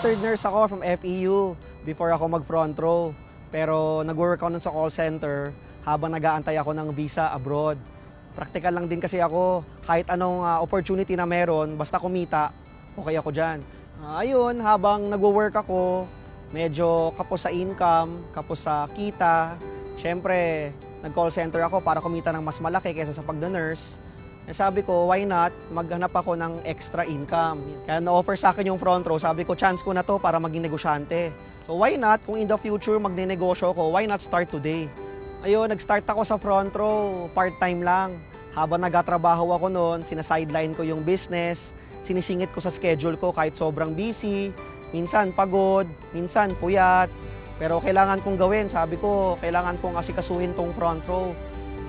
registered nurse ako from FEU before ako mag-front row. Pero nag-work ako nun sa call center habang nag-aantay ako ng visa abroad. Practical lang din kasi ako. Kahit anong opportunity na meron, basta kumita, okay ako dyan. Ayun, habang nag-work ako, medyo kapos sa income, kapos sa kita. Siyempre, nag-call center ako para kumita ng mas malaki kaysa sa pagda-nurse. Sabi ko, why not? Maghanap ako ng extra income. Kaya na-offer sa akin yung front row. Sabi ko, chance ko na to para maging negosyante. So why not? Kung in the future magne-negosyo ko, why not start today? Ayun, nag-start ako sa front row, part-time lang. Habang nagatrabaho ako noon, sinasideline ko yung business, sinisingit ko sa schedule ko kahit sobrang busy, minsan pagod, minsan puyat. Pero kailangan kong gawin, sabi ko, kailangan kong asikasuhin tong front row.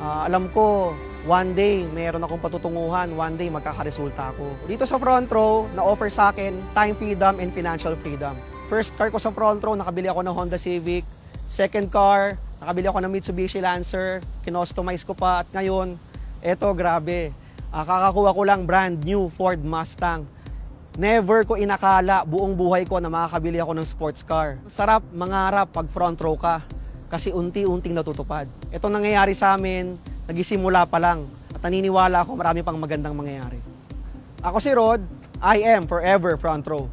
Alam ko, one day, mayroon akong patutunguhan, one day magkakaresulta ako. Dito sa front row, na-offer sa akin time freedom and financial freedom. First car ko sa front row, nakabili ako ng Honda Civic. Second car, nakabili ako ng Mitsubishi Lancer. Kinostomize ko pa at ngayon, eto grabe. Kakakuha ko lang brand new Ford Mustang. Never ko inakala buong buhay ko na makakabili ako ng sports car. Sarap mangarap pag front row ka kasi unti-unting natutupad. Ito nangyayari sa amin, nagisimula pa lang at naniniwala ako marami pang magandang mangyayari. Ako si Rod, I am forever front row.